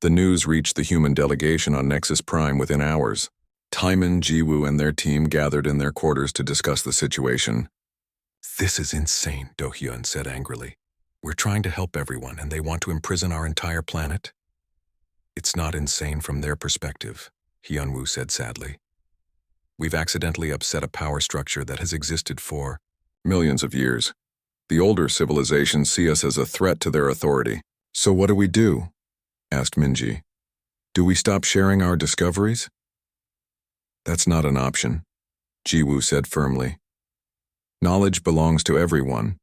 The news reached the human delegation on Nexus Prime within hours. Taiman, Jiwoo, and their team gathered in their quarters to discuss the situation. This is insane, Do-hyun said angrily. We're trying to help everyone, and they want to imprison our entire planet? It's not insane from their perspective, Hyunwoo said sadly. We've accidentally upset a power structure that has existed for millions of years. The older civilizations see us as a threat to their authority. So what do we do? Asked Minji. Do we stop sharing our discoveries? That's not an option, Jiwoo said firmly. Knowledge belongs to everyone.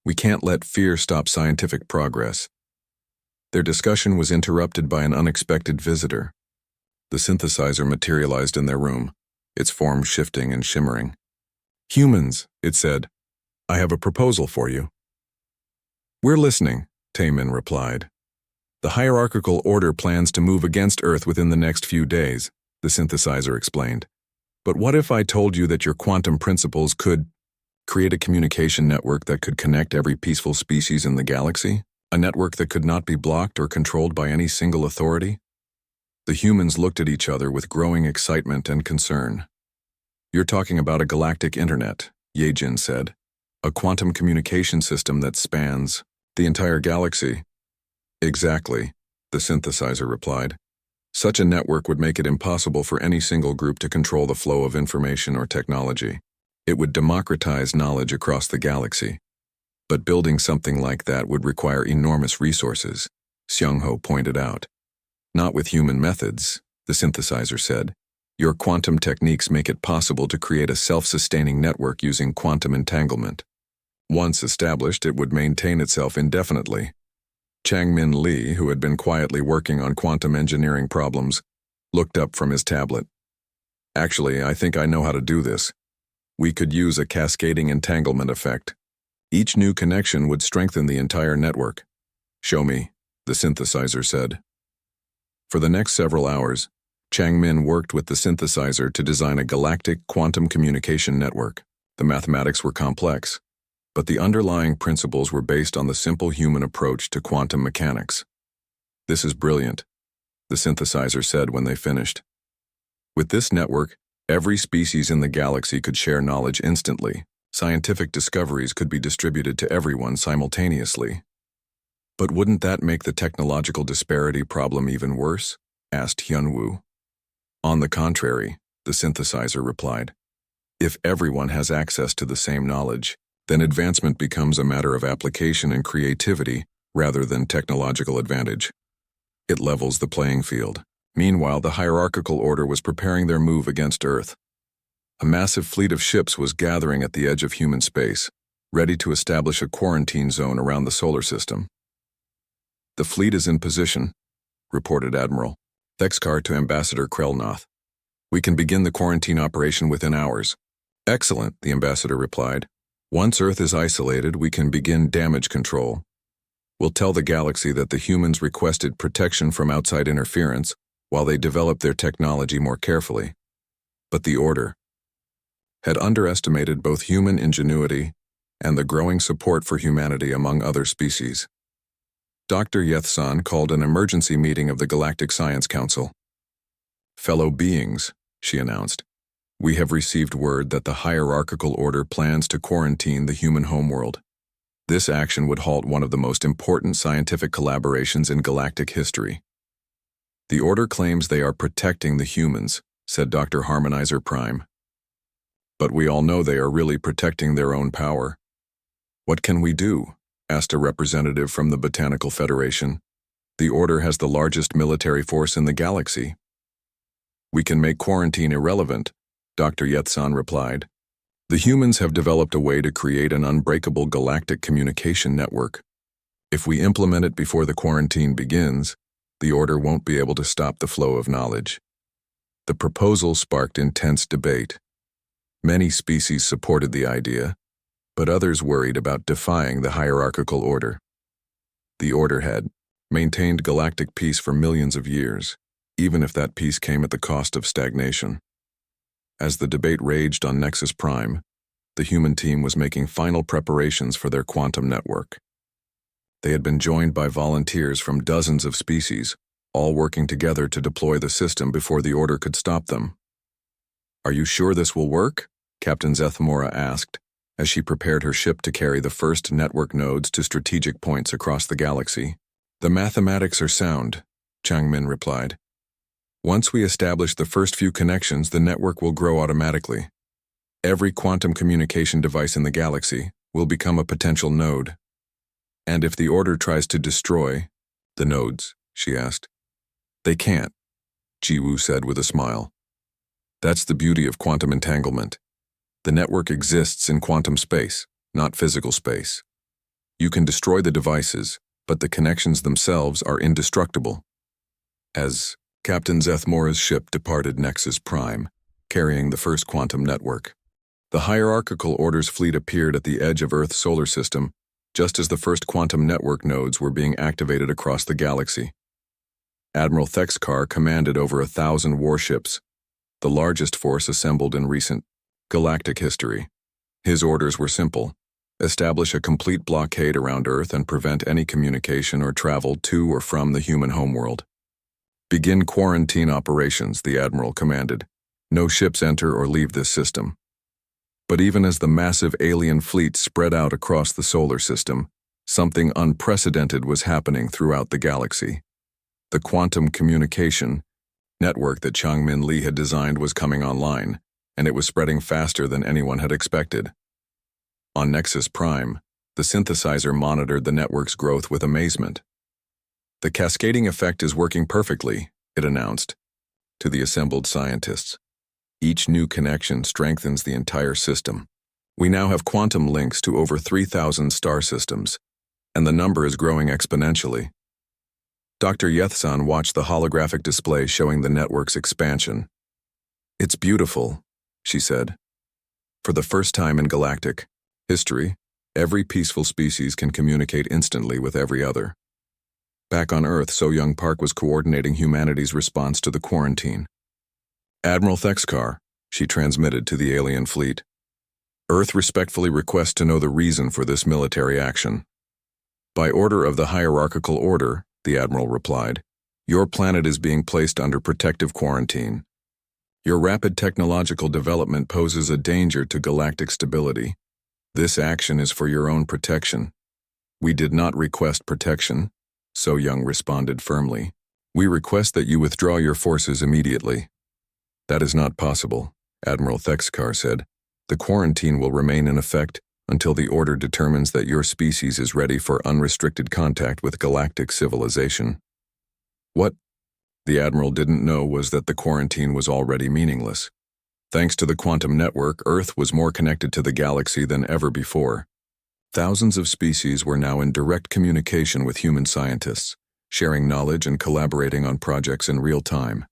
We can't let fear stop scientific progress. Their discussion was interrupted by an unexpected visitor. The synthesizer materialized in their room, its form shifting and shimmering. Humans, it said, I have a proposal for you. We're listening, Taemin replied. The hierarchical order plans to move against Earth within the next few days, the synthesizer explained. But what if I told you that your quantum principles could create a communication network that could connect every peaceful species in the galaxy? A network that could not be blocked or controlled by any single authority? The humans looked at each other with growing excitement and concern. You're talking about a galactic internet, Yejin said. A quantum communication system that spans the entire galaxy. Exactly, the synthesizer replied. Such a network would make it impossible for any single group to control the flow of information or technology. It would democratize knowledge across the galaxy. But building something like that would require enormous resources, Seung-ho pointed out. Not with human methods, the synthesizer said. Your quantum techniques make it possible to create a self-sustaining network using quantum entanglement. Once established, it would maintain itself indefinitely. Chang-Min Lee, who had been quietly working on quantum engineering problems, looked up from his tablet. Actually, I think I know how to do this. We could use a cascading entanglement effect. Each new connection would strengthen the entire network. Show me, the synthesizer said. For the next several hours, Chang-Min worked with the synthesizer to design a galactic quantum communication network. The mathematics were complex, but the underlying principles were based on the simple human approach to quantum mechanics. This is brilliant, the synthesizer said when they finished. With this network, every species in the galaxy could share knowledge instantly. Scientific discoveries could be distributed to everyone simultaneously. But wouldn't that make the technological disparity problem even worse? Asked Hyunwoo. On the contrary, the synthesizer replied. If everyone has access to the same knowledge, then advancement becomes a matter of application and creativity rather than technological advantage. It levels the playing field. Meanwhile, the hierarchical order was preparing their move against Earth. A massive fleet of ships was gathering at the edge of human space, ready to establish a quarantine zone around the solar system. The fleet is in position, reported Admiral Thexkar to Ambassador Krelnoth. We can begin the quarantine operation within hours. Excellent, the ambassador replied. Once Earth is isolated, we can begin damage control. We'll tell the galaxy that the humans requested protection from outside interference while they develop their technology more carefully. But the Order had underestimated both human ingenuity and the growing support for humanity among other species. Dr. Yethsan called an emergency meeting of the Galactic Science Council. Fellow beings, she announced, we have received word that the hierarchical order plans to quarantine the human homeworld. This action would halt one of the most important scientific collaborations in galactic history. The order claims they are protecting the humans, said Dr. Harmonizer Prime. But we all know they are really protecting their own power. What can we do? Asked a representative from the Botanical Federation. The Order has the largest military force in the galaxy. We can make quarantine irrelevant, Dr. Yethsan replied. The humans have developed a way to create an unbreakable galactic communication network. If we implement it before the quarantine begins, the Order won't be able to stop the flow of knowledge. The proposal sparked intense debate. Many species supported the idea, but others worried about defying the hierarchical order. The order had maintained galactic peace for millions of years, even if that peace came at the cost of stagnation. As the debate raged on Nexus Prime, the human team was making final preparations for their quantum network. They had been joined by volunteers from dozens of species, all working together to deploy the system before the order could stop them. "Are you sure this will work?" Captain Zethmora asked, as she prepared her ship to carry the first network nodes to strategic points across the galaxy. "The mathematics are sound," Changmin replied. "Once we establish the first few connections, the network will grow automatically. Every quantum communication device in the galaxy will become a potential node." "And if the order tries to destroy the nodes?" she asked. "They can't," Jiwoo said with a smile. "That's the beauty of quantum entanglement. The network exists in quantum space, not physical space. You can destroy the devices, but the connections themselves are indestructible." As Captain Zethmora's ship departed Nexus Prime, carrying the first quantum network, the hierarchical order's fleet appeared at the edge of Earth's solar system, just as the first quantum network nodes were being activated across the galaxy. Admiral Thexkar commanded over 1,000 warships, the largest force assembled in recent galactic history. His orders were simple: establish a complete blockade around Earth and prevent any communication or travel to or from the human homeworld. "Begin quarantine operations," the Admiral commanded. "No ships enter or leave this system." But even as the massive alien fleet spread out across the solar system, something unprecedented was happening throughout the galaxy. The quantum communication network that Changmin Li had designed was coming online, and it was spreading faster than anyone had expected. On Nexus Prime, the synthesizer monitored the network's growth with amazement. "The cascading effect is working perfectly," it announced to the assembled scientists. "Each new connection strengthens the entire system. We now have quantum links to over 3,000 star systems, and the number is growing exponentially." Dr. Yethsan watched the holographic display showing the network's expansion. "It's beautiful," she said. "For the first time in galactic history, every peaceful species can communicate instantly with every other." Back on Earth, So-Young Park was coordinating humanity's response to the quarantine. "Admiral Thexkar," she transmitted to the alien fleet. "Earth respectfully requests to know the reason for this military action." "By order of the hierarchical order," the Admiral replied, "your planet is being placed under protective quarantine. Your rapid technological development poses a danger to galactic stability. This action is for your own protection." "We did not request protection," So-Young responded firmly. "We request that you withdraw your forces immediately." "That is not possible," Admiral Thexkar said. "The quarantine will remain in effect until the order determines that your species is ready for unrestricted contact with galactic civilization." What the Admiral didn't know was that the quarantine was already meaningless. Thanks to the quantum network, Earth was more connected to the galaxy than ever before. Thousands of species were now in direct communication with human scientists, sharing knowledge and collaborating on projects in real time.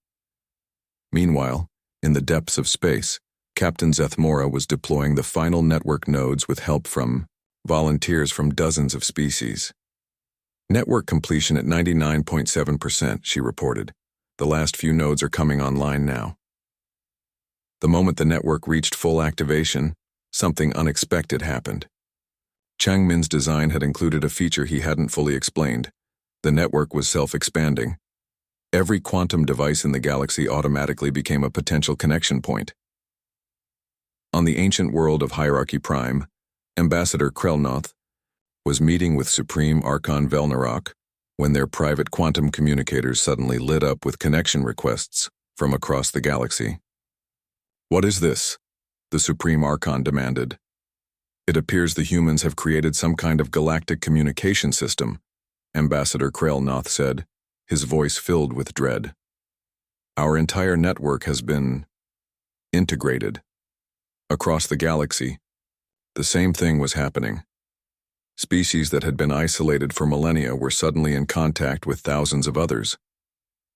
Meanwhile, in the depths of space, Captain Zethmora was deploying the final network nodes with help from volunteers from dozens of species. "Network completion at 99.7%, she reported. "The last few nodes are coming online now." The moment the network reached full activation, something unexpected happened. Changmin's design had included a feature he hadn't fully explained. The network was self-expanding. Every quantum device in the galaxy automatically became a potential connection point. On the ancient world of Hierarchy Prime, Ambassador Krelnoth was meeting with Supreme Archon Velnarok when their private quantum communicators suddenly lit up with connection requests from across the galaxy. "What is this?" the Supreme Archon demanded. "It appears the humans have created some kind of galactic communication system," Ambassador Krelnoth said, his voice filled with dread. "Our entire network has been integrated." Across the galaxy, the same thing was happening. Species that had been isolated for millennia were suddenly in contact with thousands of others.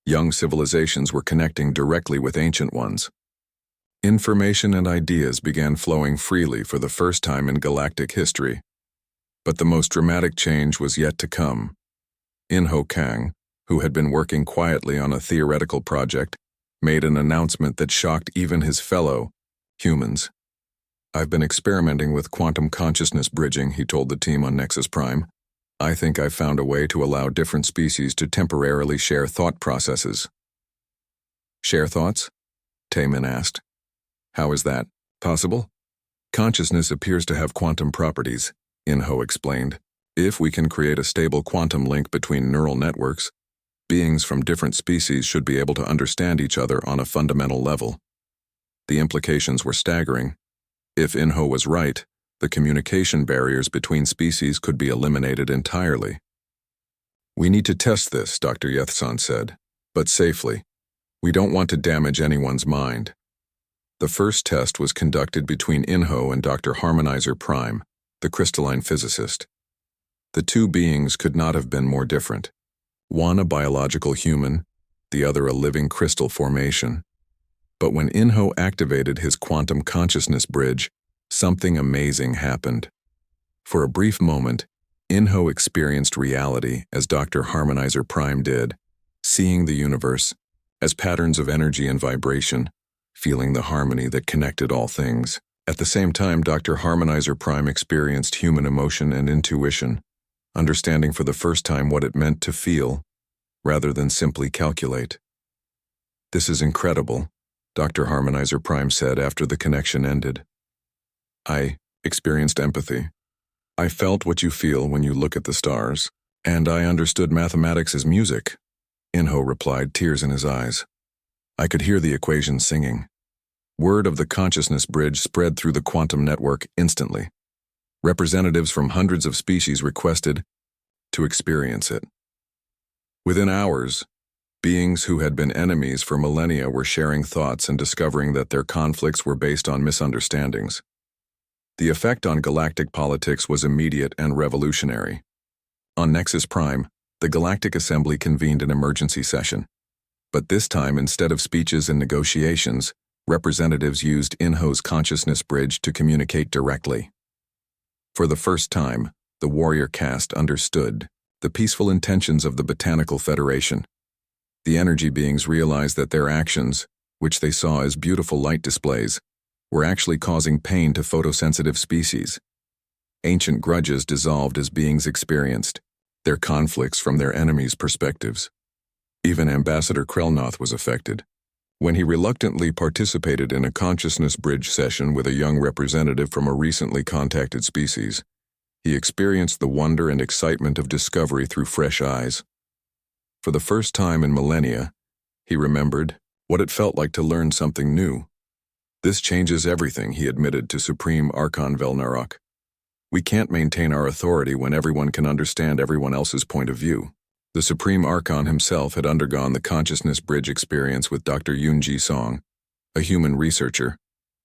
Young civilizations were connecting directly with ancient ones. Information and ideas began flowing freely for the first time in galactic history. But the most dramatic change was yet to come. In-Ho Kang, who had been working quietly on a theoretical project, made an announcement that shocked even his fellow humans. "I've been experimenting with quantum consciousness bridging," he told the team on Nexus Prime. "I think I've found a way to allow different species to temporarily share thought processes." "Share thoughts?" Taemin asked. "How is that possible?" "Consciousness appears to have quantum properties," In-Ho explained. "If we can create a stable quantum link between neural networks, beings from different species should be able to understand each other on a fundamental level." The implications were staggering. If In-Ho was right, the communication barriers between species could be eliminated entirely. "We need to test this," Dr. Yethsan said, "but safely. We don't want to damage anyone's mind." The first test was conducted between In-Ho and Dr. Harmonizer Prime, the crystalline physicist. The two beings could not have been more different. One a biological human, the other a living crystal formation. But when In-Ho activated his quantum consciousness bridge, something amazing happened. For a brief moment, In-Ho experienced reality as Dr. Harmonizer Prime did, seeing the universe as patterns of energy and vibration, feeling the harmony that connected all things. At the same time, Dr. Harmonizer Prime experienced human emotion and intuition, understanding for the first time what it meant to feel, rather than simply calculate. "This is incredible," Dr. Harmonizer Prime said after the connection ended. "I experienced empathy. I felt what you feel when you look at the stars, and I understood mathematics as music," In-Ho replied, tears in his eyes. "I could hear the equations singing." Word of the consciousness bridge spread through the quantum network instantly. Representatives from hundreds of species requested to experience it. Within hours, beings who had been enemies for millennia were sharing thoughts and discovering that their conflicts were based on misunderstandings. The effect on galactic politics was immediate and revolutionary. On Nexus Prime, the Galactic Assembly convened an emergency session. But this time, instead of speeches and negotiations, representatives used In-Ho's consciousness bridge to communicate directly. For the first time, the warrior caste understood the peaceful intentions of the Botanical Federation. The energy beings realized that their actions, which they saw as beautiful light displays, were actually causing pain to photosensitive species. Ancient grudges dissolved as beings experienced their conflicts from their enemies' perspectives. Even Ambassador Krelnoth was affected. When he reluctantly participated in a consciousness bridge session with a young representative from a recently contacted species, he experienced the wonder and excitement of discovery through fresh eyes. For the first time in millennia, he remembered what it felt like to learn something new. "This changes everything," he admitted to Supreme Archon Velnarok. "We can't maintain our authority when everyone can understand everyone else's point of view." The Supreme Archon himself had undergone the consciousness bridge experience with Dr. Yoonji Song, a human researcher,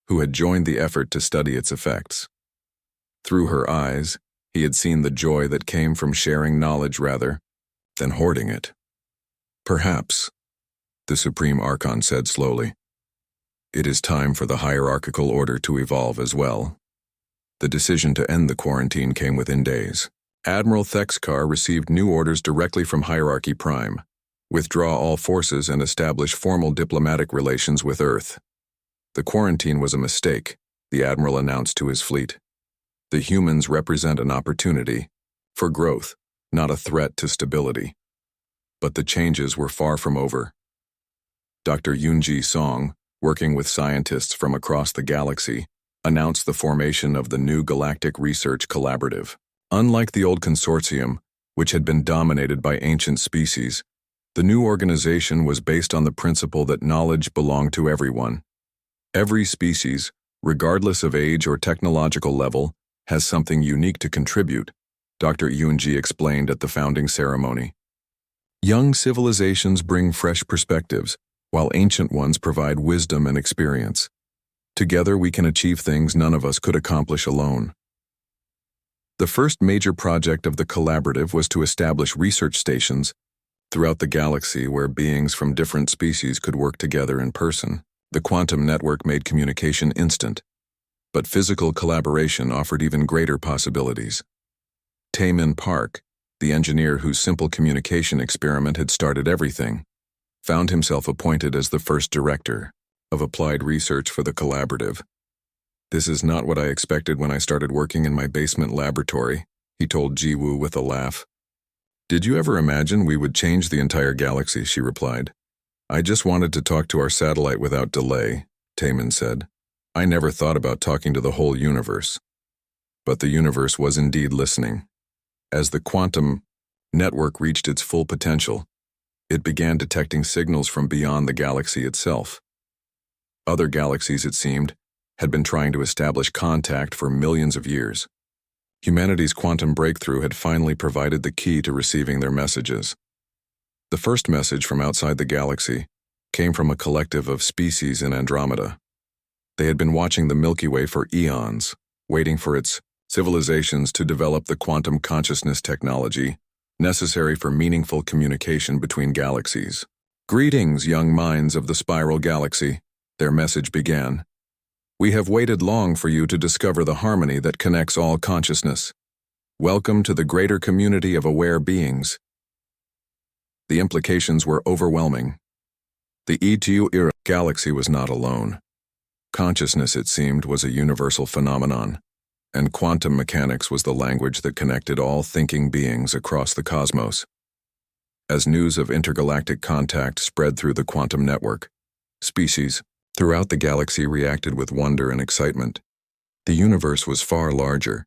who had joined the effort to study its effects. Through her eyes, he had seen the joy that came from sharing knowledge rather than hoarding it. "Perhaps," the Supreme Archon said slowly, "it is time for the hierarchical order to evolve as well." The decision to end the quarantine came within days. Admiral Thexkar received new orders directly from Hierarchy Prime: withdraw all forces and establish formal diplomatic relations with Earth. The quarantine was a mistake, the Admiral announced to his fleet. The humans represent an opportunity for growth, not a threat to stability. But the changes were far from over. Dr. Yoonji Song, working with scientists from across the galaxy, announced the formation of the new Galactic Research Collaborative. Unlike the old consortium, which had been dominated by ancient species, the new organization was based on the principle that knowledge belonged to everyone. Every species, regardless of age or technological level, has something unique to contribute, Dr. Yoonji explained at the founding ceremony. Young civilizations bring fresh perspectives, while ancient ones provide wisdom and experience. Together we can achieve things none of us could accomplish alone. The first major project of the collaborative was to establish research stations throughout the galaxy where beings from different species could work together in person. The quantum network made communication instant, but physical collaboration offered even greater possibilities. Taemin Park, the engineer whose simple communication experiment had started everything, found himself appointed as the first director of applied research for the collaborative. "This is not what I expected when I started working in my basement laboratory," he told Jiwoo with a laugh. "Did you ever imagine we would change the entire galaxy?" she replied. "I just wanted to talk to our satellite without delay," Taemin said. "I never thought about talking to the whole universe." But the universe was indeed listening. As the quantum network reached its full potential, it began detecting signals from beyond the galaxy itself. Other galaxies, it seemed, had been trying to establish contact for millions of years. Humanity's quantum breakthrough had finally provided the key to receiving their messages. The first message from outside the galaxy came from a collective of species in Andromeda. They had been watching the Milky Way for eons, waiting for its civilizations to develop the quantum consciousness technology necessary for meaningful communication between galaxies. "Greetings, young minds of the spiral galaxy," their message began. "We have waited long for you to discover the harmony that connects all consciousness. Welcome to the greater community of aware beings." The implications were overwhelming. The E2 galaxy was not alone. Consciousness, it seemed, was a universal phenomenon, and quantum mechanics was the language that connected all thinking beings across the cosmos. As news of intergalactic contact spread through the quantum network, species throughout the galaxy reacted with wonder and excitement. The universe was far larger,